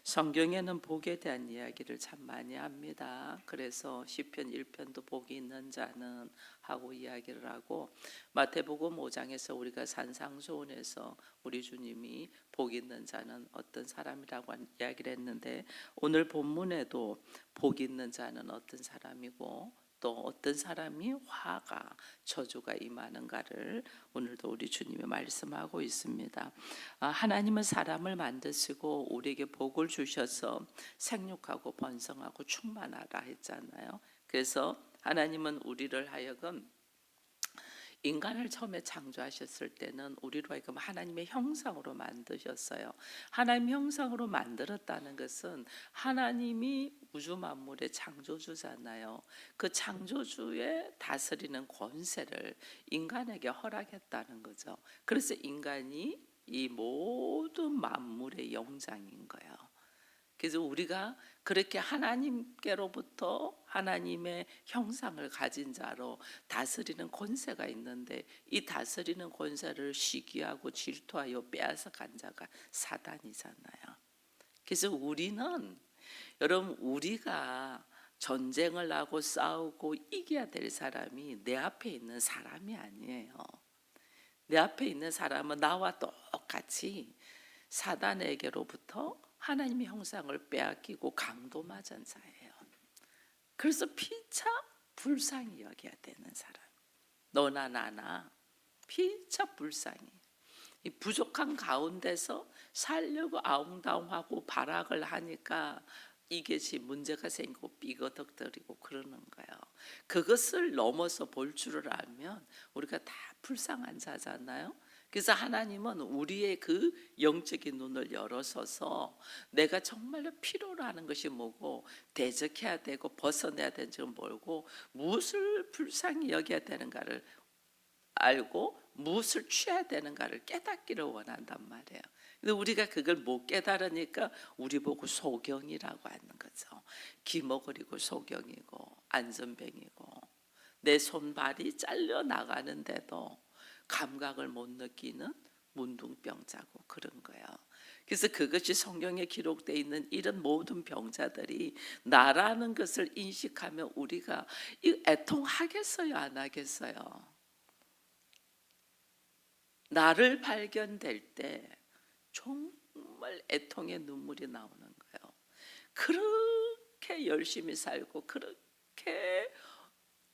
성경에는 복에 대한 이야기를 참 많이 합니다. 그래서 시편 1편도 복이 있는 자는 하고 이야기를 하고, 마태복음 5장에서 우리가 산상수훈에서 우리 주님이 복 있는 자는 어떤 사람이라고 이야기를 했는데, 오늘 본문에도 복 있는 자는 어떤 사람이고 또 어떤 사람이 화가 저주가 임하는가를 오늘도 우리 주님이 말씀하고 있습니다. 하나님은 사람을 만드시고 우리에게 복을 주셔서 생육하고 번성하고 충만하라 했잖아요. 그래서 하나님은 우리를 하여금 인간을 처음에 창조하셨을 때는 우리로 하여금 하나님의 형상으로 만드셨어요. 하나님 형상으로 만들었다는 것은 하나님이 우주 만물의 창조주잖아요. 그 창조주의 다스리는 권세를 인간에게 허락했다는 거죠. 그래서 인간이 이 모든 만물의 영장인 거예요. 그래서 우리가 그렇게 하나님께로부터 하나님의 형상을 가진 자로 다스리는 권세가 있는데, 이 다스리는 권세를 시기하고 질투하여 빼앗아 간 자가 사단이잖아요. 그래서 우리는, 여러분, 우리가 전쟁을 하고 싸우고 이겨야 될 사람이 내 앞에 있는 사람이 아니에요. 내 앞에 있는 사람은 나와 똑같이 사단에게로부터 하나님의 형상을 빼앗기고 강도맞은 자예요. 그래서 피차 불쌍히 여겨야 되는 사람, 너나 나나 피차 불쌍히, 이 부족한 가운데서 살려고 아웅다웅하고 발악을 하니까 이것이 문제가 생기고 삐거덕거리고 그러는 거예요. 그것을 넘어서 볼 줄을 알면 우리가 다 불쌍한 자잖아요. 그래서 하나님은 우리의 그 영적인 눈을 열어서서 내가 정말로 필요로 하는 것이 뭐고 대적해야 되고 벗어내야 되는지를 모르고 무엇을 불쌍히 여겨야 되는가를 알고 무엇을 취해야 되는가를 깨닫기를 원한단 말이에요. 근데 우리가 그걸 못 깨달으니까 우리 보고 소경이라고 하는 거죠. 기머거리고 소경이고 안전뱅이고 내 손발이 잘려 나가는데도 감각을 못 느끼는 문둥병자고 그런 거예요. 그래서 그것이 성경에 기록되어 있는 이런 모든 병자들이 나라는 것을 인식하면 우리가 애통하겠어요, 안 하겠어요? 나를 발견될 때 정말 애통의 눈물이 나오는 거예요. 그렇게 열심히 살고 그렇게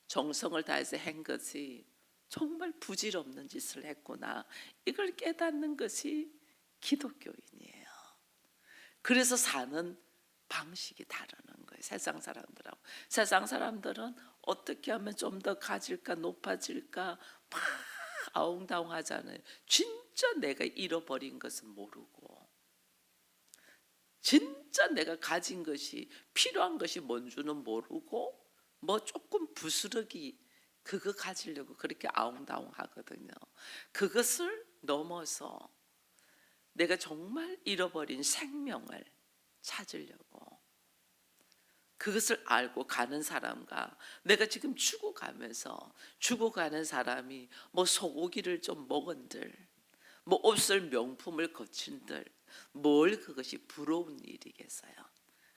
정성을 다해서 한 것이 정말 부질없는 짓을 했구나, 이걸 깨닫는 것이 기독교인이에요. 그래서 사는 방식이 다르는 거예요. 세상 사람들하고. 세상 사람들은 어떻게 하면 좀 더 가질까, 높아질까 막 아웅다웅 하잖아요. 진짜 내가 잃어버린 것은 모르고, 진짜 내가 가진 것이, 필요한 것이 뭔지는 모르고 뭐 조금 부스러기 그거 가지려고 그렇게 아웅다웅 하거든요. 그것을 넘어서 내가 정말 잃어버린 생명을 찾으려고, 그것을 알고 가는 사람과 내가 지금 죽어가는 사람이 뭐 소고기를 좀 먹은들, 뭐 옷을 명품을 거친들, 뭘 그것이 부러운 일이겠어요.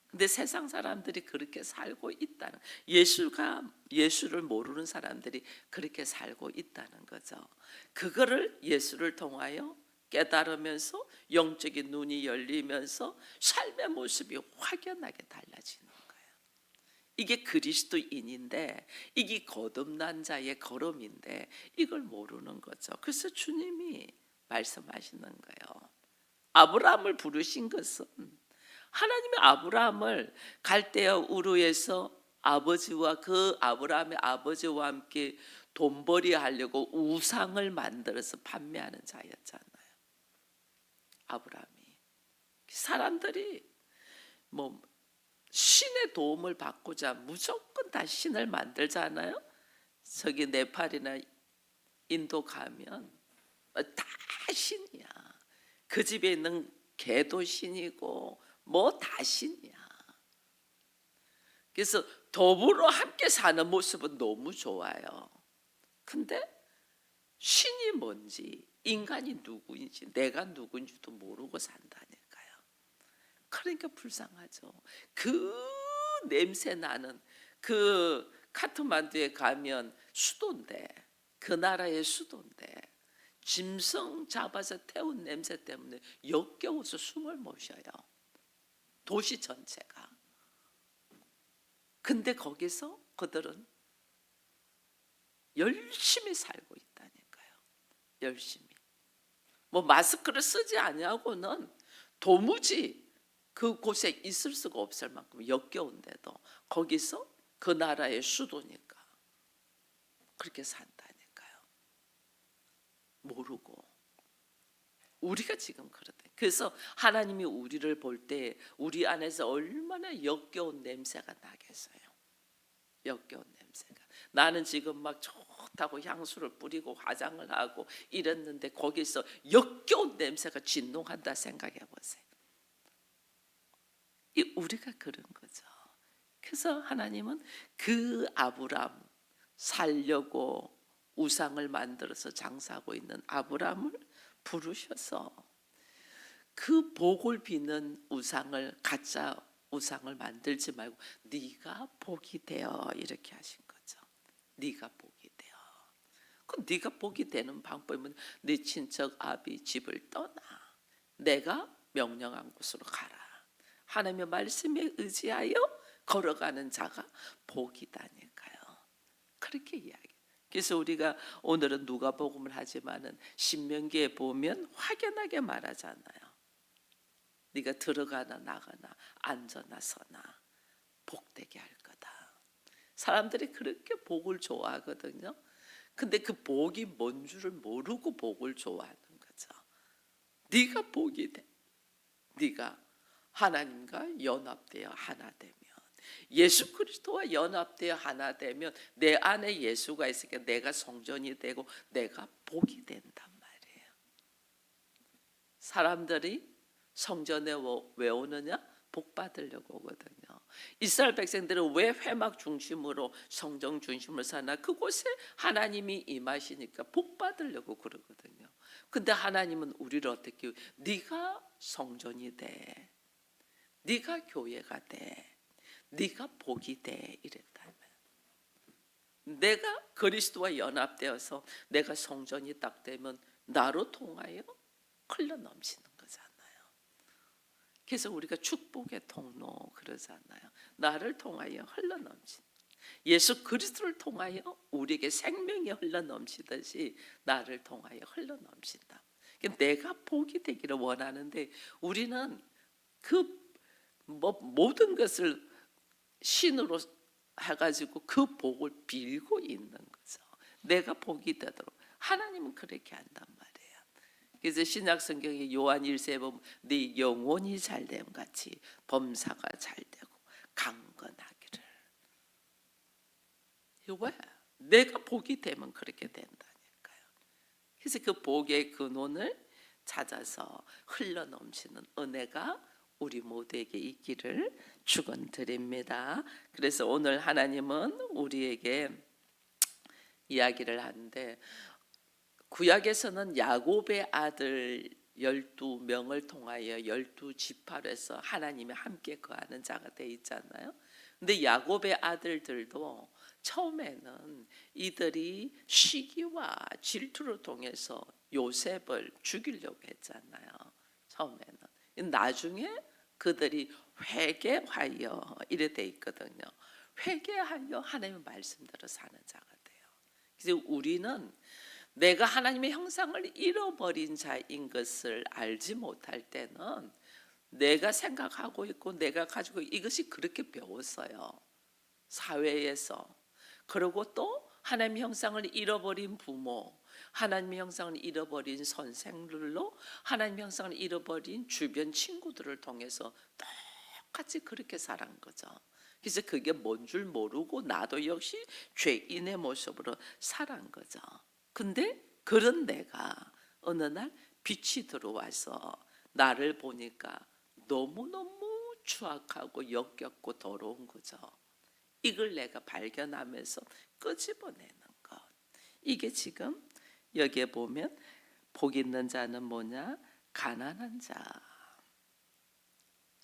근데 세상 사람들이 그렇게 살고 있다는, 예수를 모르는 사람들이 그렇게 살고 있다는 거죠. 그거를 예수를 통하여 깨달으면서 영적인 눈이 열리면서 삶의 모습이 확연하게 달라지는 거예요. 이게 그리스도인인데, 이게 거듭난 자의 걸음인데 이걸 모르는 거죠. 그래서 주님이 말씀하시는 거예요. 아브라함을 부르신 것은, 하나님의 아브라함을 갈대아 우르에서 아버지와 그 아브라함의 아버지와 함께 돈벌이 하려고 우상을 만들어서 판매하는 자였잖아요. 아브라함이. 사람들이 뭐 신의 도움을 받고자 무조건 다 신을 만들잖아요. 저기 네팔이나 인도 가면 다 신이야. 그 집에 있는 개도 신이고 뭐 다 신이야. 그래서 더불어 함께 사는 모습은 너무 좋아요. 근데 신이 뭔지, 인간이 누구인지, 내가 누구인지도 모르고 산다니까요. 그러니까 불쌍하죠. 그 냄새 나는 그 카트만두에 가면 수도인데, 그 나라의 수도인데 짐승 잡아서 태운 냄새 때문에 역겨워서 숨을 못 쉬어요. 도시 전체가. 근데 거기서 그들은 열심히 살고 있다니까요. 열심히. 뭐 마스크를 쓰지 아니하고는 도무지 그곳에 있을 수가 없을 만큼 역겨운데도 거기서 그 나라의 수도니까 그렇게 산다니까요. 모르고. 우리가 지금 그렇다. 그래서 하나님이 우리를 볼 때 우리 안에서 얼마나 역겨운 냄새가 나겠어요. 역겨운 냄새가. 나는 지금 막 좋다고 향수를 뿌리고 화장을 하고 이랬는데 거기서 역겨운 냄새가 진동한다 생각해 보세요. 이 우리가 그런 거죠. 그래서 하나님은 그 아브람 살려고 우상을 만들어서 장사하고 있는 아브람을 부르셔서 그 복을 비는 우상을, 가짜 우상을 만들지 말고 네가 복이 되어, 이렇게 하신 거죠. 네가 복이 되어. 그 네가 복이 되는 방법은 네 친척 아비 집을 떠나 내가 명령한 곳으로 가라. 하나님의 말씀에 의지하여 걸어가는 자가 복이다니까요. 그렇게 이야기. 그래서 우리가 오늘은 누가복음을 하지만은 신명기에 보면 확연하게 말하잖아요. 네가 들어가나 나가나 앉아나 서나 복되게 할 거다. 사람들이 그렇게 복을 좋아하거든요. 근데 그 복이 뭔 줄을 모르고 복을 좋아하는 거죠. 네가 복이 돼. 네가 하나님과 연합되어 하나 되면, 예수 그리스도와 연합되어 하나 되면 내 안에 예수가 있으니까 내가 성전이 되고 내가 복이 된단 말이에요. 사람들이 성전에 왜 오느냐? 복 받으려고 오거든요. 이스라엘 백성들은 왜 회막 중심으로 성전 중심으로 사나? 그곳에 하나님이 임하시니까 복 받으려고 그러거든요. 근데 하나님은 우리를 어떻게, 네가 성전이 돼, 네가 교회가 돼, 네가 복이 돼, 이랬다면 내가 그리스도와 연합되어서 내가 성전이 딱 되면 나로 통하여 흘러 넘치는 거잖아요. 그래서 우리가 축복의 통로 그러잖아요. 나를 통하여 흘러 넘치는, 예수 그리스도를 통하여 우리에게 생명이 흘러 넘치듯이 나를 통하여 흘러 넘친다. 내가 복이 되기를 원하는데 우리는 그 모든 것을 신으로 해가지고 그 복을 빌고 있는 거죠. 내가 복이 되도록. 하나님은 그렇게 한단 말이에요. 그래서 신약 성경의 요한 1세에 보면 네 영혼이 잘됨 같이 범사가 잘되고 강건하기를. 왜? 내가 복이 되면 그렇게 된다니까요. 그래서 그 복의 근원을 찾아서 흘러넘치는 은혜가 우리 모두에게 있기를 축원드립니다. 그래서 오늘 하나님은 우리에게 이야기를 하는데, 구약에서는 야곱의 아들 12명을 통하여 12지파로서 하나님이 함께 거하는 자가 되어 있잖아요. 근데 야곱의 아들들도 처음에는 이들이 시기와 질투를 통해서 요셉을 죽이려고 했잖아요. 처음에는. 나중에 그들이 회개하여, 이래 돼 있거든요. 회개하여 하나님의 말씀대로 사는 자가 돼요. 그래서 우리는 내가 하나님의 형상을 잃어버린 자인 것을 알지 못할 때는 내가 생각하고 있고 내가 가지고 이것이 그렇게 배웠어요. 사회에서. 그리고 또 하나님의 형상을 잃어버린 부모, 하나님의 형상을 잃어버린 선생들로 하나님의 형상을 잃어버린 주변 친구들을 통해서 똑같이 그렇게 살아간 거죠. 그래서 그게 뭔 줄 모르고 나도 역시 죄인의 모습으로 살아간 거죠. 근데 그런 내가 어느 날 빛이 들어와서 나를 보니까 너무너무 추악하고 역겹고 더러운 거죠. 이걸 내가 발견하면서 끄집어내는 것. 이게 지금 여기에 보면 복 있는 자는 뭐냐? 가난한 자.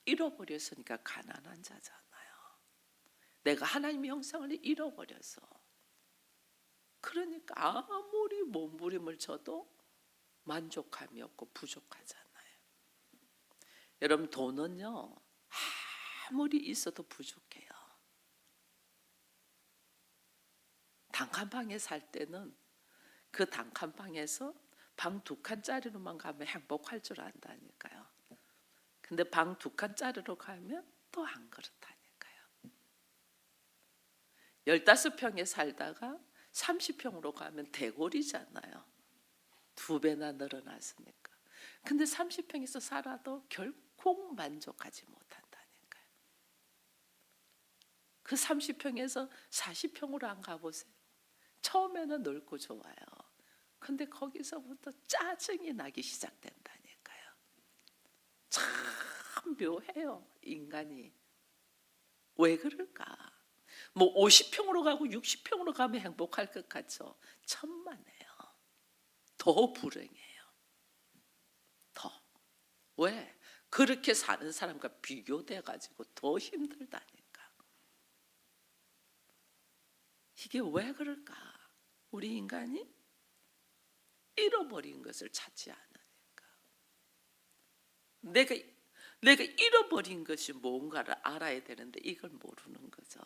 잃어버렸으니까 가난한 자잖아요. 내가 하나님의 형상을 잃어버려서. 그러니까 아무리 몸부림을 쳐도 만족함이 없고 부족하잖아요. 여러분, 돈은요 아무리 있어도 부족해요. 단칸방에 살 때는 그 단칸방에서 방 2칸짜리로만 가면 행복할 줄 안다니까요. 근데 방 2칸짜리로 가면 또 안 그렇다니까요. 15평에 살다가 30평으로 가면 대골이잖아요. 2배나 늘어났으니까. 근데 30평에서 살아도 결코 만족하지 못한다니까요. 그 30평에서 40평으로 안 가보세요. 처음에는 넓고 좋아요. 근데 거기서부터 짜증이 나기 시작된다니까요. 참 묘해요, 인간이. 왜 그럴까? 뭐 50평으로 가고 60평으로 가면 행복할 것 같죠? 천만에요. 더 불행해요. 더. 왜? 그렇게 사는 사람과 비교돼가지고 더 힘들다니까. 이게 왜 그럴까? 우리 인간이 잃어버린 것을 찾지 않으니까. 내가 잃어버린 것이 뭔가를 알아야 되는데 이걸 모르는 거죠.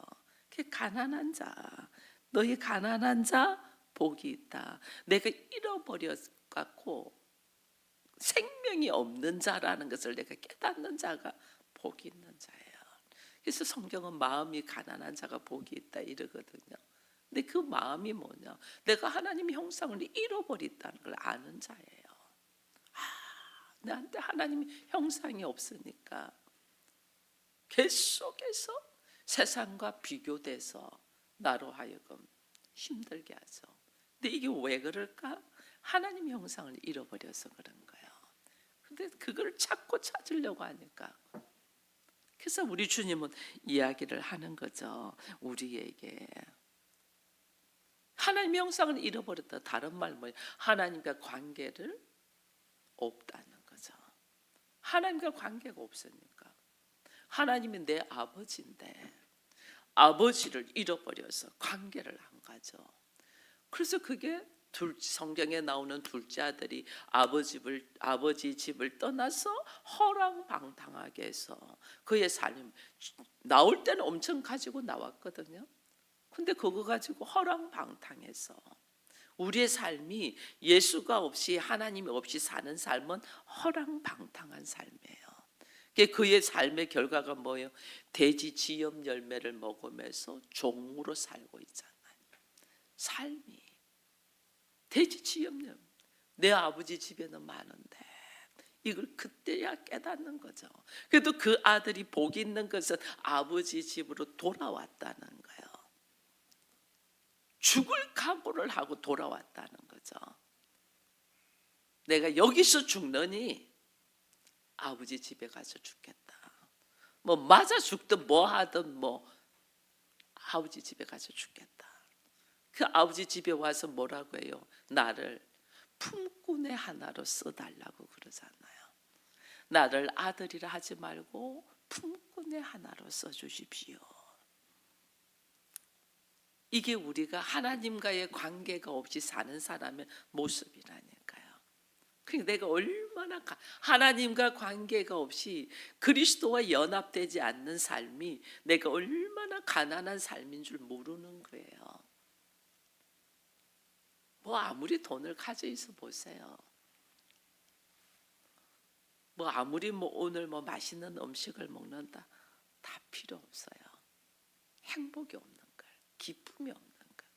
그 가난한 자, 너희 가난한 자 복이 있다. 내가 잃어버렸고 생명이 없는 자라는 것을 내가 깨닫는 자가 복이 있는 자예요. 그래서 성경은 마음이 가난한 자가 복이 있다 이러거든요. 근데 그 마음이 뭐냐? 내가 하나님의 형상을 잃어버렸다는 걸 아는 자예요. 나한테 하나님의 형상이 없으니까 계속해서 세상과 비교돼서 나로 하여금 힘들게 하죠. 근데 이게 왜 그럴까? 하나님의 형상을 잃어버려서 그런 거예요. 근데 그걸 찾으려고 하니까. 그래서 우리 주님은 이야기를 하는 거죠. 우리에게. 하나님의 형상을 잃어버렸다. 다른 말 뭐예요? 하나님과 관계를 없다는 거죠. 하나님과 관계가 없으니까. 하나님이 내 아버지인데 아버지를 잃어버려서 관계를 안 가져. 그래서 그게 성경에 나오는 둘째 아들이 아버지 집을 떠나서 허랑방탕하게 해서 그의 삶, 나올 때는 엄청 가지고 나왔거든요. 근데 그거 가지고 허랑방탕해서 우리의 삶이 예수가 없이 하나님이 없이 사는 삶은 허랑방탕한 삶이에요. 그의 삶의 결과가 뭐예요? 돼지 지엽 열매를 먹으면서 종으로 살고 있잖아요. 삶이 돼지 지엽 열매. 내 아버지 집에는 많은데 이걸 그때야 깨닫는 거죠. 그래도 그 아들이 복이 있는 것은 아버지 집으로 돌아왔다는 거예요. 죽을 각오를 하고 돌아왔다는 거죠. 내가 여기서 죽느니 아버지 집에 가서 죽겠다. 뭐 맞아 죽든 뭐 하든 뭐 아버지 집에 가서 죽겠다. 그 아버지 집에 와서 뭐라고 해요? 나를 품꾼의 하나로 써달라고 그러잖아요. 나를 아들이라 하지 말고 품꾼의 하나로 써주십시오. 이게 우리가 하나님과의 관계가 없이 사는 사람의 모습이라니까요. 그러니까 내가 얼마나 하나님과 관계가 없이 그리스도와 연합되지 않는 삶이 내가 얼마나 가난한 삶인 줄 모르는 거예요. 뭐 아무리 돈을 가지고 있어 보세요. 뭐 아무리 뭐 오늘 뭐 맛있는 음식을 먹는다, 다 필요 없어요. 행복이 없는 걸, 기쁨이 없는 걸.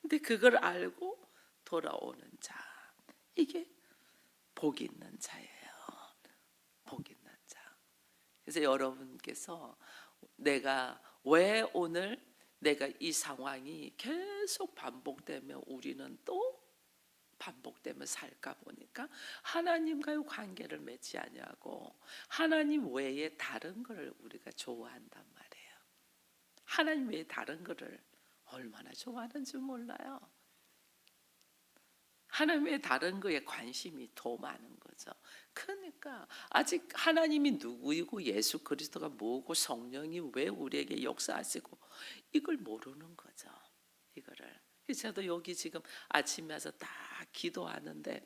근데 그걸 알고 돌아오는 자, 이게 복 있는 자예요. 복 있는 자. 그래서 여러분께서 내가 왜 오늘 내가 이 상황이 계속 반복되면 우리는 또 반복되면 살까 보니까 하나님과의 관계를 맺지 아니하고 하나님 외에 다른 것을 우리가 좋아한단 말이에요. 하나님 외에 다른 것을 얼마나 좋아하는지 몰라요. 하나님의 다른 거에 관심이 더 많은 거죠. 그러니까 아직 하나님이 누구이고 예수 그리스도가 뭐고 성령이 왜 우리에게 역사하시고 이걸 모르는 거죠. 이거를. 그래서 저도 여기 지금 아침에 와서 다 기도하는데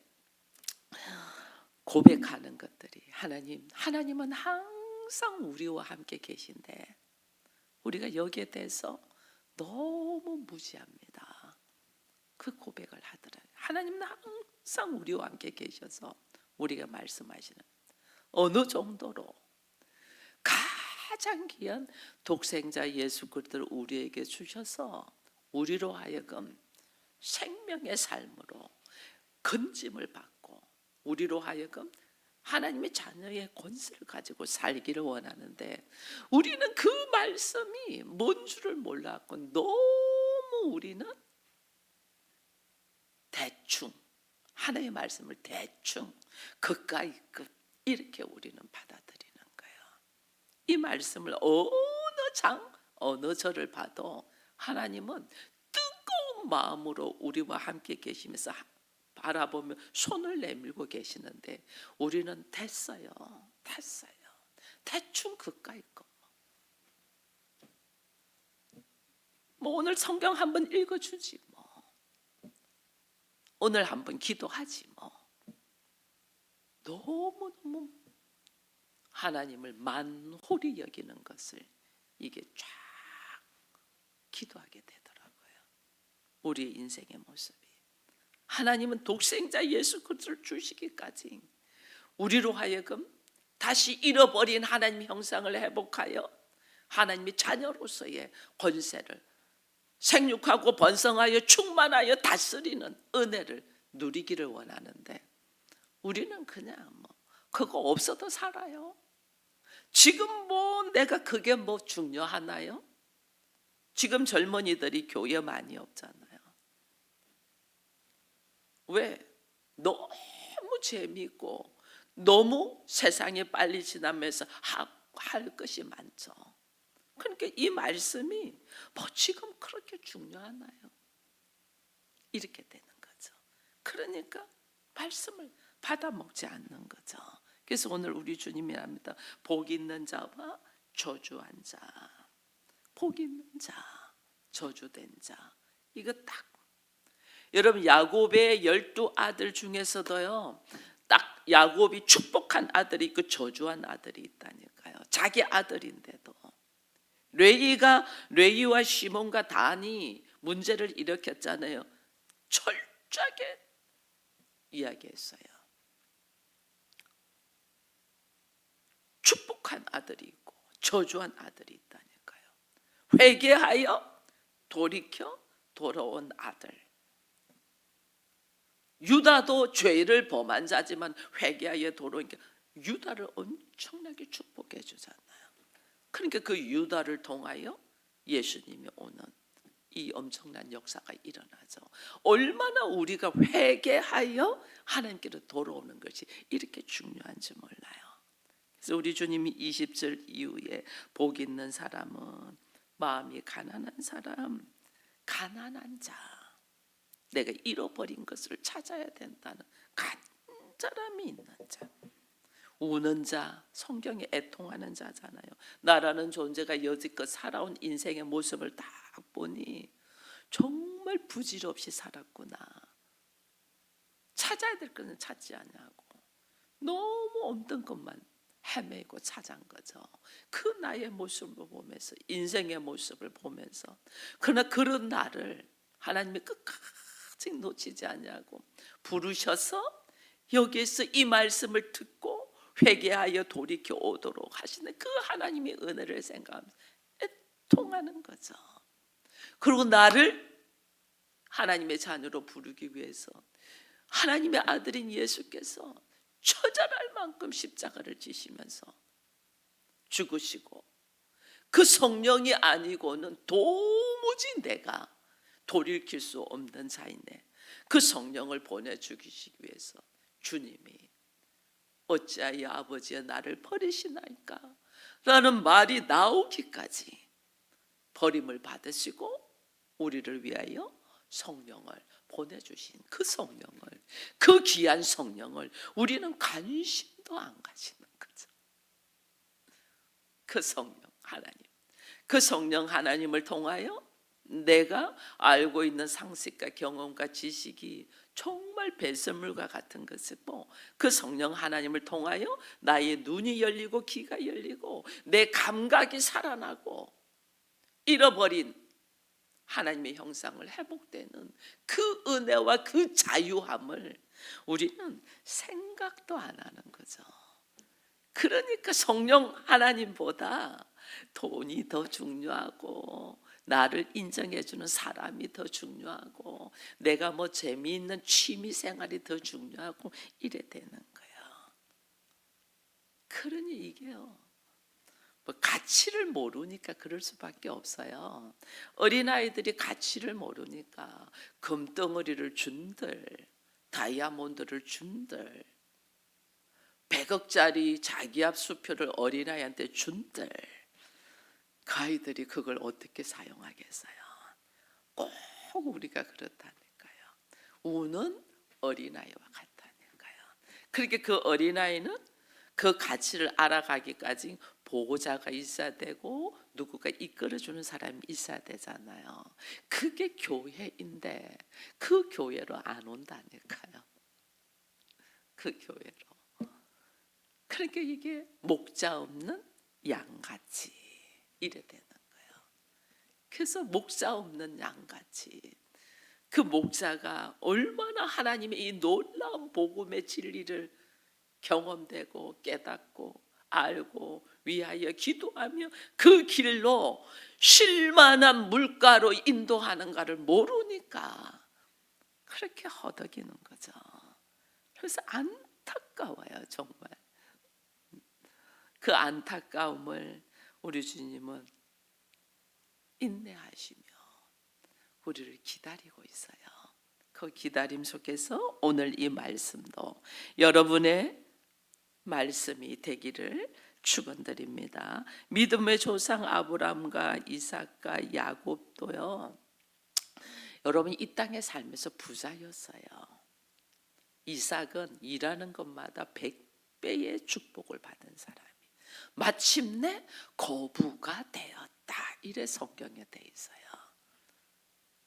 고백하는 것들이 하나님은 항상 우리와 함께 계신데 우리가 여기에 대해서 너무 무지합니다. 그 고백을 하더라고요. 하나님은 항상 우리와 함께 계셔서 우리가 말씀하시는 어느 정도로 가장 귀한 독생자 예수 그리스도를 우리에게 주셔서 우리로 하여금 생명의 삶으로 건짐을 받고 우리로 하여금 하나님의 자녀의 권세를 가지고 살기를 원하는데 우리는 그 말씀이 뭔 줄을 몰랐고 너무 우리는 대충 하나님의 말씀을 대충 그까이 끝 이렇게 우리는 받아들이는 거예요. 이 말씀을 어느 장 어느 절을 봐도 하나님은 뜨거운 마음으로 우리와 함께 계시면서 바라보며 손을 내밀고 계시는데 우리는 됐어요. 대충 그까이 거. 뭐 오늘 성경 한번 읽어주지 뭐. 오늘 한번 기도하지 뭐. 너무너무 하나님을 만홀히 여기는 것을 이게 쫙 기도하게 되더라고요. 우리의 인생의 모습이. 하나님은 독생자 예수 그리스도를 주시기까지 우리로 하여금 다시 잃어버린 하나님 형상을 회복하여 하나님의 자녀로서의 권세를 생육하고 번성하여 충만하여 다스리는 은혜를 누리기를 원하는데 우리는 그냥 뭐 그거 없어도 살아요. 지금 뭐 내가 그게 뭐 중요하나요? 지금 젊은이들이 교회 많이 없잖아요. 왜? 너무 재미있고 너무 세상이 빨리 지나면서 할 것이 많죠. 그러니까 이 말씀이 뭐 지금 그렇게 중요하나요? 이렇게 되는 거죠. 그러니까 말씀을 받아먹지 않는 거죠. 그래서 오늘 우리 주님이 합니다. 복 있는 자와 저주한 자. 복 있는 자, 저주된 자. 이거 딱 여러분 야곱의 12아들 중에서도요. 딱 야곱이 축복한 아들이 있고 저주한 아들이 있다니까요. 자기 아들인데도 레위와 시몬과 단이 문제를 일으켰잖아요. 철저하게 이야기했어요. 축복한 아들이 있고 저주한 아들이 있다니까요. 회개하여 돌이켜 돌아온 아들. 유다도 죄를 범한 자지만 회개하여 돌아오니까 유다를 엄청나게 축복해 주잖아요. 그러니까 그 유다를 통하여 예수님이 오는 이 엄청난 역사가 일어나죠. 얼마나 우리가 회개하여 하나님께로 돌아오는 것이 이렇게 중요한지 몰라요. 그래서 우리 주님이 20절 이후에 복 있는 사람은 마음이 가난한 사람, 가난한 자, 내가 잃어버린 것을 찾아야 된다는 간절함이 있는 자, 우는 자, 성경에 애통하는 자잖아요. 나라는 존재가 여지껏 살아온 인생의 모습을 딱 보니 정말 부질없이 살았구나. 찾아야 될 것은 찾지 않냐고 너무 없던 것만 헤매고 찾은 거죠. 그 나의 모습을 보면서 인생의 모습을 보면서 그러나 그런 나를 하나님이 끝까지 놓치지 않냐고 부르셔서 여기에서 이 말씀을 듣고 회개하여 돌이켜 오도록 하시는 그 하나님의 은혜를 생각하면서 애통하는 거죠. 그리고 나를 하나님의 자녀로 부르기 위해서 하나님의 아들인 예수께서 처절할 만큼 십자가를 지시면서 죽으시고 그 성령이 아니고는 도무지 내가 돌이킬 수 없는 자인데 그 성령을 보내 죽이시기 위해서 주님이 어찌하여 아버지여 나를 버리시나이까 라는 말이 나오기까지 버림을 받으시고 우리를 위하여 성령을 보내주신 그 성령을, 그 귀한 성령을 우리는 관심도 안 가지는 거죠. 그 성령 하나님, 그 성령 하나님을 통하여 내가 알고 있는 상식과 경험과 지식이 정말 배설물과 같은 것이고, 그 성령 하나님을 통하여 나의 눈이 열리고 귀가 열리고 내 감각이 살아나고 잃어버린 하나님의 형상을 회복되는 그 은혜와 그 자유함을 우리는 생각도 안 하는 거죠. 그러니까 성령 하나님보다 돈이 더 중요하고, 나를 인정해주는 사람이 더 중요하고, 내가 뭐 재미있는 취미 생활이 더 중요하고 이래 되는 거예요. 그러니 이게요, 뭐 가치를 모르니까 그럴 수밖에 없어요. 어린아이들이 가치를 모르니까 금덩어리를 준들, 다이아몬드를 준들, 100억짜리 자기압 수표를 어린아이한테 준들, 그 아이들이 그걸 어떻게 사용하겠어요? 꼭 우리가 그렇다니까요. 우는 어린아이와 같다니까요. 그렇게 그 어린아이는 그 가치를 알아가기까지 보호자가 있어야 되고 누구가 이끌어주는 사람이 있어야 되잖아요. 그게 교회인데 그 교회로 안 온다니까요. 그 교회로. 그러니까 이게 목자 없는 양같이 이래 되는 거예요. 그래서 목자 없는 양같이, 그 목자가 얼마나 하나님의 이 놀라운 복음의 진리를 경험되고 깨닫고 알고 위하여 기도하며 그 길로 쉴만한 물가로 인도하는가를 모르니까 그렇게 허덕이는 거죠. 그래서 안타까워요, 정말. 그 안타까움을 우리 주님은 인내하시며 우리를 기다리고 있어요. 그 기다림 속에서 오늘 이 말씀도 여러분의 말씀이 되기를 축원드립니다. 믿음의 조상 아브라함과 이삭과 야곱도요, 여러분 이 땅에 살면서 부자였어요. 이삭은 일하는 것마다 100배의 축복을 받은 사람이 마침내 거부가 되었다, 이래 성경에 돼 있어요.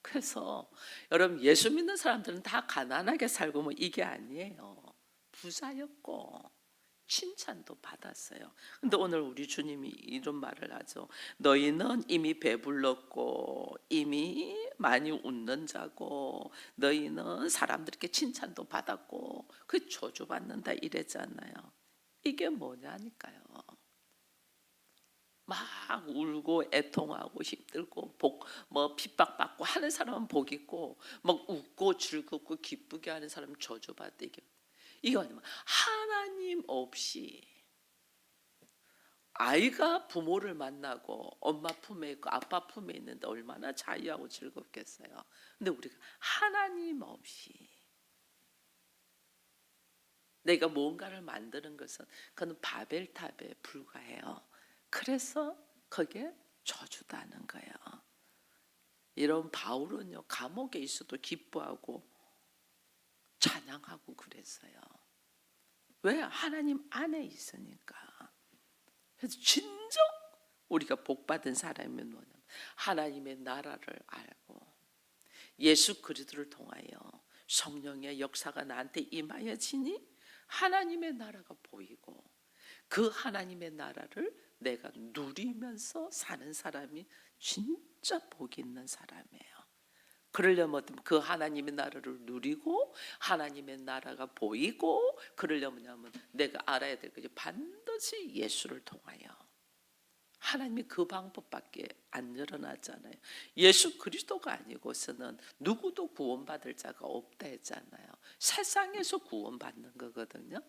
그래서 여러분 예수 믿는 사람들은 다 가난하게 살고 뭐 이게 아니에요. 부자였고 칭찬도 받았어요. 근데 오늘 우리 주님이 이런 말을 하죠. 너희는 이미 배불렀고 이미 많이 웃는 자고 너희는 사람들에게 칭찬도 받았고 그 저주받는다 이랬잖아요. 이게 뭐냐니까요. 막 울고 애통하고 힘들고 뭐 핍박받고 하는 사람은 복 있고, 막 웃고 즐겁고 기쁘게 하는 사람은 저주받대. 이게 아니면 하나님 없이 아이가 부모를 만나고 엄마 품에 있고 아빠 품에 있는데 얼마나 자유하고 즐겁겠어요. 근데 우리가 하나님 없이 내가 뭔가를 만드는 것은 그건 바벨탑에 불과해요. 그래서 그게 저주다는 거예요. 이런 바울은요, 감옥에 있어도 기뻐하고 찬양하고 그랬어요. 왜? 하나님 안에 있으니까. 그래서 진정 우리가 복받은 사람은 뭐냐면 하나님의 나라를 알고 예수 그리스도를 통하여 성령의 역사가 나한테 임하여지니 하나님의 나라가 보이고 그 하나님의 나라를 내가 누리면서 사는 사람이 진짜 복 있는 사람이에요. 그러려면 그 하나님의 나라를 누리고 하나님의 나라가 보이고, 그러려면 내가 알아야 될 것이 반드시 예수를 통하여, 하나님이 그 방법밖에 안 열어놨잖아요. 예수 그리스도가 아니고서는 누구도 구원받을 자가 없다 했잖아요. 세상에서 구원받는 거거든요.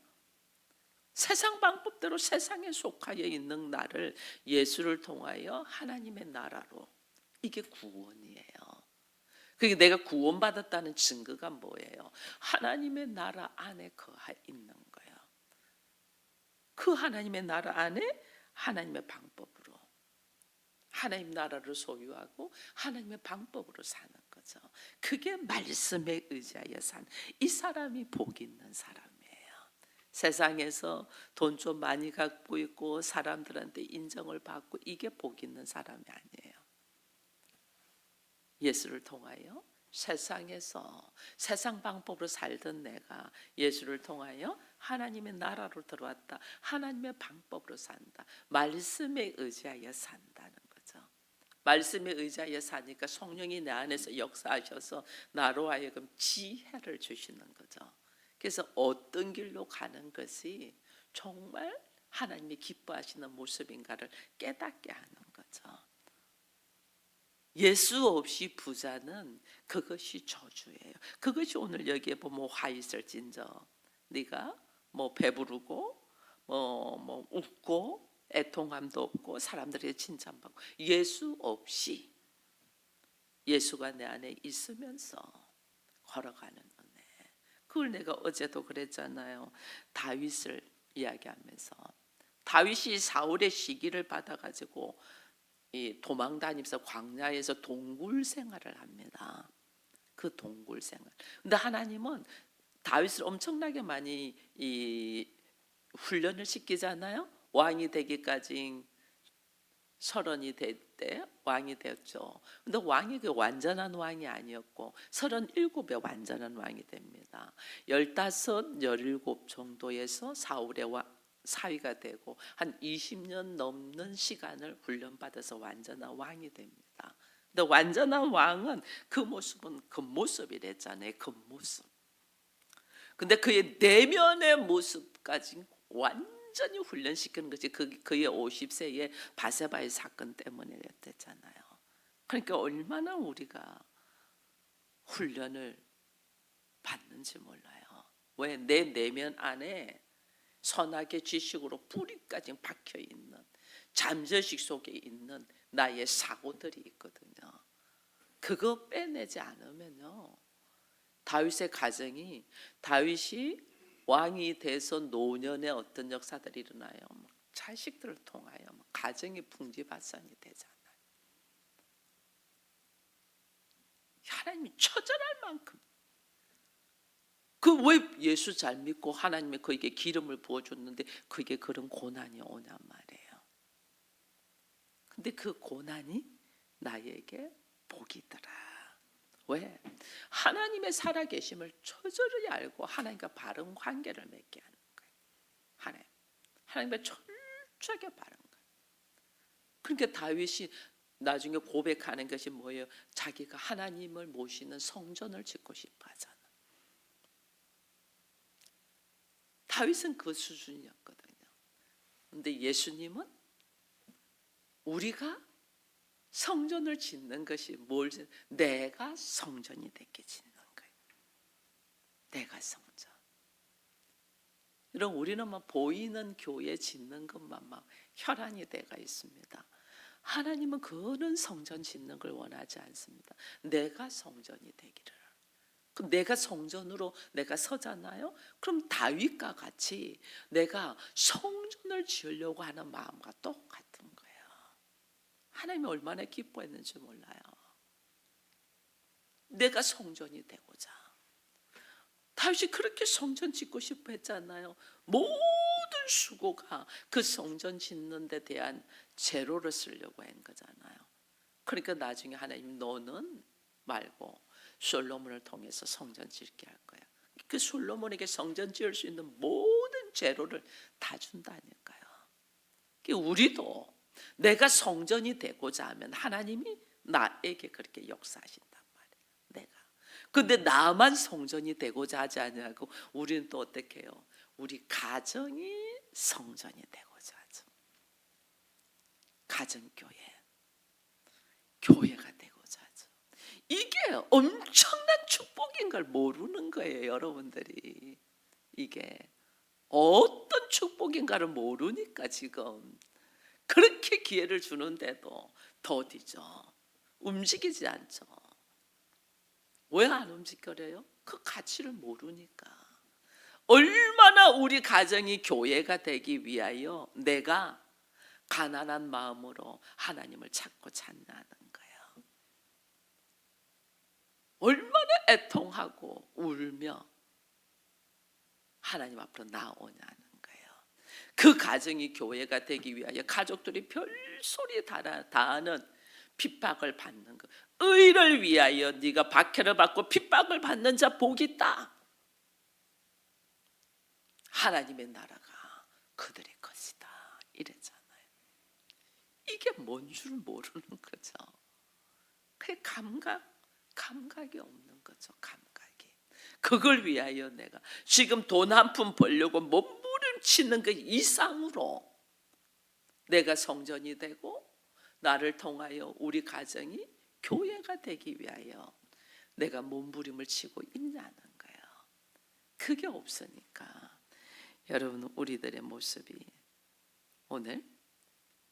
세상 방법대로 세상에 속하여 있는 나를 예수를 통하여 하나님의 나라로, 이게 구원이에요. 그게 내가 구원받았다는 증거가 뭐예요? 하나님의 나라 안에 거하 있는 거예요. 그 하나님의 나라 안에 하나님의 방법으로 하나님 나라를 소유하고 하나님의 방법으로 사는 거죠. 그게 말씀에 의지하여 산 이 사람이 복 있는 사람이에요. 세상에서 돈 좀 많이 갖고 있고 사람들한테 인정을 받고 이게 복 있는 사람이 아니에요. 예수를 통하여 세상에서 세상 방법으로 살던 내가 예수를 통하여 하나님의 나라로 들어왔다. 하나님의 방법으로 산다. 말씀에 의지하여 산다는 거죠. 말씀에 의지하여 사니까 성령이 내 안에서 역사하셔서 나로 하여금 지혜를 주시는 거죠. 그래서 어떤 길로 가는 것이 정말 하나님이 기뻐하시는 모습인가를 깨닫게 하는 거죠. 예수 없이 부자는 그것이 저주예요. 그것이 오늘 여기에 보면 화 있을진저 네가 뭐 배부르고 뭐 웃고 애통함도 없고 사람들에게 칭찬받고 예수 없이 예수가 내 안에 있으면서 걸어가는 은혜. 그걸 내가 어제도 그랬잖아요. 다윗을 이야기하면서 다윗이 사울의 시기를 받아가지고 도망 다니면서 광야에서 동굴 생활을 합니다. 그 동굴 생활. 근데 하나님은 다윗을 엄청나게 많이 훈련을 시키잖아요. 왕이 되기까지 30이 될 때 왕이 되었죠. 근데 왕이 그 완전한 왕이 아니었고 37에 완전한 왕이 됩니다. 15, 17 정도에서 사울의 사위가 되고 한 20년 넘는 시간을 훈련받아서 완전한 왕이 됩니다. 근데 완전한 왕은 그 모습은 겉모습이랬잖아요. 겉모습. 근데 그의 내면의 모습까지 완전히 훈련시키는 것이 그의 50세의 바세바의 사건 때문에 됐잖아요. 그러니까 얼마나 우리가 훈련을 받는지 몰라요. 왜? 내 내면 안에 선악의 지식으로 뿌리까지 박혀 있는 잠재의식 속에 있는 나의 사고들이 있거든요. 그거 빼내지 않으면요. 다윗의 가정이 다윗이 왕이 돼서 노년에 어떤 역사들이 일어나요. 자식들을 통하여 가정이 풍지박산이 되잖아요. 하나님이 처절할 만큼 그 왜 예수 잘 믿고 하나님이 그에게 기름을 부어줬는데 그게 그런 고난이 오냔 말이에요. 근데 그 고난이 나에게 복이더라. 왜? 하나님의 살아계심을 처절히 알고 하나님과 바른 관계를 맺게 하는 거예요. 하나님과 철저하게 바른 거예요. 그러니까 다윗이 나중에 고백하는 것이 뭐예요? 자기가 하나님을 모시는 성전을 짓고 싶어 하잖아. 다윗은 그 수준이었거든요. 근데 예수님은 우리가 성전을 짓는 것이 내가 성전이 되게 짓는 거예요. 내가 성전. 이런 우리는 막 보이는 교회 짓는 것만 막 혈안이 돼가 있습니다. 하나님은 그런 성전 짓는 걸 원하지 않습니다. 내가 성전이 되기를. 그럼 내가 성전으로 내가 서잖아요. 그럼 다윗과 같이 내가 성전을 지으려고 하는 마음과 똑같은 거예요. 하나님이 얼마나 기뻐했는지 몰라요. 내가 성전이 되고자. 다윗이 그렇게 성전 짓고 싶어 했잖아요. 모든 수고가 그 성전 짓는 데 대한 재료를 쓰려고 한 거잖아요. 그러니까 나중에 하나님 너는 말고 솔로몬을 통해서 성전 짓게 할 거야. 그 솔로몬에게 성전 지을 수 있는 모든 재료를 다 준다니까요. 우리도 내가 성전이 되고자 하면 하나님이 나에게 그렇게 역사하신단 말이에요. 내가. 근데 나만 성전이 되고자 하지 않냐고 우리는 또 어떻게 해요? 우리 가정이 성전이 되고자 하죠. 가정교회. 교회가 되고자 하죠. 이게 엄청난 축복인 걸 모르는 거예요, 여러분들이. 이게 어떤 축복인가를 모르니까 지금 그렇게 기회를 주는데도 더디죠. 움직이지 않죠. 왜 안 움직여요? 그 가치를 모르니까. 얼마나 우리 가정이 교회가 되기 위하여 내가 가난한 마음으로 하나님을 찾고 찾나는 거예요. 얼마나 애통하고 울며 하나님 앞으로 나오냐는 거예요. 그 가정이 교회가 되기 위하여 가족들이 별소리 다하는 핍박을 받는 것. 의를 위하여 네가 박해를 받고 핍박을 받는 자 복이 있다. 하나님의 나라가 그들의 것이다. 이랬잖아요. 이게 뭔 줄 모르는 거죠. 그 감각이 없는 거죠. 감각이. 그걸 위하여 내가 지금 돈 한 푼 벌려고 몸부림치는 그 이상으로 내가 성전이 되고 나를 통하여 우리 가정이 교회가 되기 위하여 내가 몸부림을 치고 있냐는 거예요. 그게 없으니까 여러분, 우리들의 모습이 오늘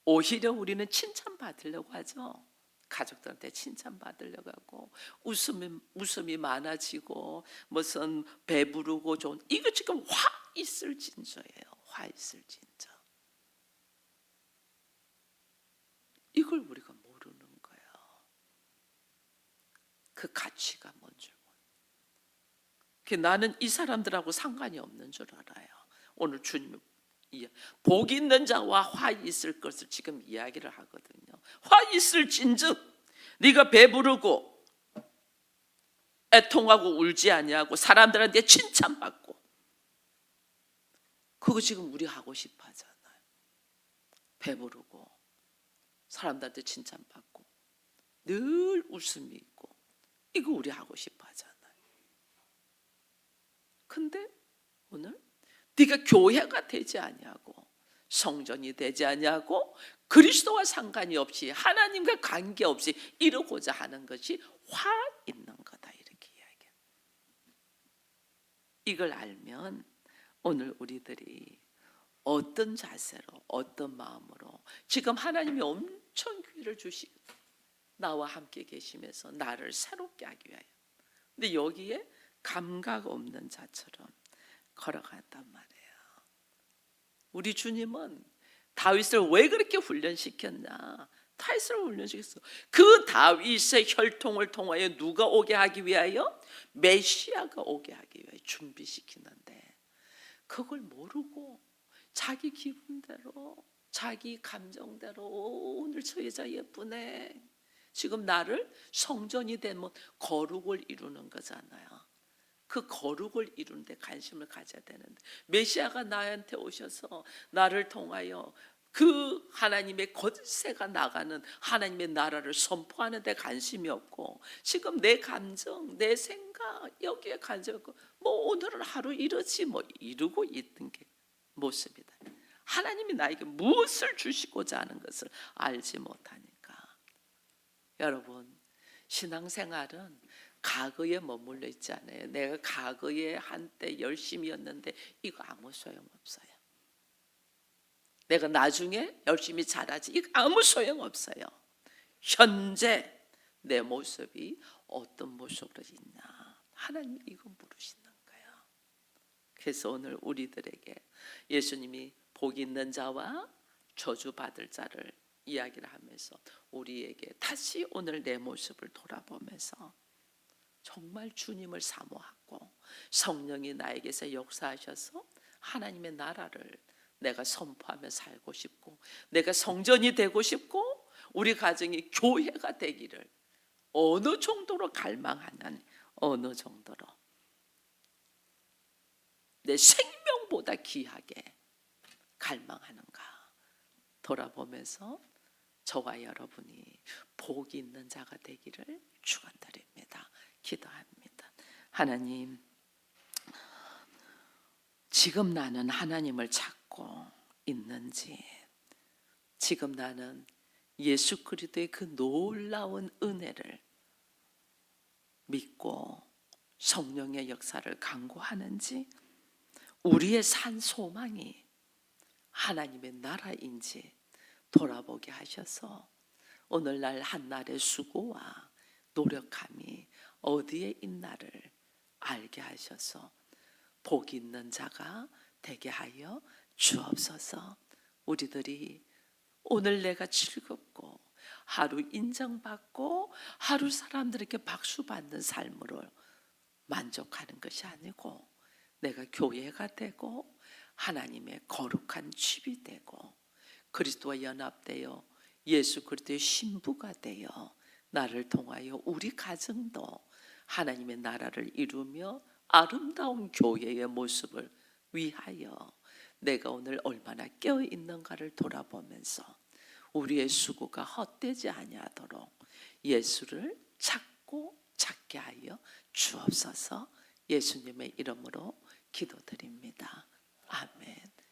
오히려 우리는 칭찬받으려고 하죠. 가족들한테 칭찬받으려고 하고 웃음이 많아지고 무슨 배부르고 좋은, 이거 지금 화 있을 진저예요. 화 있을 진저. 이걸 우리가 모르는 거예요. 그 가치가 뭔 줄 모르는. 나는 이 사람들하고 상관이 없는 줄 알아요. 오늘 주님 복 있는 자와 화 있을 것을 지금 이야기를 하거든요. 화 있을 진즉 네가 배부르고 애통하고 울지 아니하고 사람들한테 칭찬받고, 그거 지금 우리 하고 싶어 하잖아요. 배부르고 사람들한테 칭찬받고 늘 웃음이 있고, 이거 우리 하고 싶어 하잖아요. 근데 오늘 네가 교회가 되지 아니하고 성전이 되지 아니하고 그리스도와 상관이 없이 하나님과 관계없이 이루고자 하는 것이 화 있는 거다, 이렇게 이야기해요. 이걸 알면 오늘 우리들이 어떤 자세로 어떤 마음으로 지금 하나님이 엄청 기회를 주시고 나와 함께 계시면서 나를 새롭게 하기 위하여, 근데 여기에 감각 없는 자처럼 걸어간단 말이에요. 우리 주님은 다윗을 왜 그렇게 훈련시켰냐? 다윗을 훈련시켰어. 그 다윗의 혈통을 통하여 누가 오게 하기 위하여? 메시아가 오게 하기 위하여 준비시키는데, 그걸 모르고 자기 기분대로 자기 감정대로 오늘 저 여자 예쁘네, 지금 나를 성전이 되면 거룩을 이루는 거잖아요. 그 거룩을 이루는 데 관심을 가져야 되는데, 메시아가 나한테 오셔서 나를 통하여 그 하나님의 권세가 나가는 하나님의 나라를 선포하는 데 관심이 없고, 지금 내 감정, 내 생각 여기에 관심 없고, 뭐 오늘은 하루 이러지 뭐 이러고 있는 게 모습이다. 하나님이 나에게 무엇을 주시고자 하는 것을 알지 못하니까. 여러분, 신앙생활은 과거에 머물러 있지 않아요. 내가 과거에 한때 열심히였는데 이거 아무 소용없어요. 내가 나중에 열심히 잘하지, 이거 아무 소용없어요. 현재 내 모습이 어떤 모습으로 있나, 하나님 이거 물으시는 거예요. 그래서 오늘 우리들에게 예수님이 복 있는 자와 저주받을 자를 이야기를 하면서 우리에게 다시 오늘 내 모습을 돌아보면서 정말 주님을 사모하고 성령이 나에게서 역사하셔서 하나님의 나라를 내가 선포하며 살고 싶고, 내가 성전이 되고 싶고, 우리 가정이 교회가 되기를 어느 정도로 갈망하는, 어느 정도로 내 생명보다 귀하게 갈망하는가 돌아보면서 저와 여러분이 복이 있는 자가 되기를 축원드립니다. 기도합니다. 하나님, 지금 나는 하나님을 찾고 있는지, 지금 나는 예수 그리스도의 그 놀라운 은혜를 믿고 성령의 역사를 간구하는지, 우리의 산 소망이 하나님의 나라인지 돌아보게 하셔서 오늘날 한날의 수고와 노력함이 어디에 있나를 알게 하셔서 복 있는 자가 되게 하여 주옵소서. 우리들이 오늘 내가 즐겁고 하루 인정받고 하루 사람들에게 박수받는 삶으로 만족하는 것이 아니고 내가 교회가 되고 하나님의 거룩한 집이 되고 그리스도와 연합되어 예수 그리스도의 신부가 되어 나를 통하여 우리 가정도 하나님의 나라를 이루며 아름다운 교회의 모습을 위하여 내가 오늘 얼마나 깨어 있는가를 돌아보면서 우리의 수고가 헛되지 아니하도록 예수를 찾고 찾게 하여 주옵소서. 예수님의 이름으로 기도드립니다. 아멘.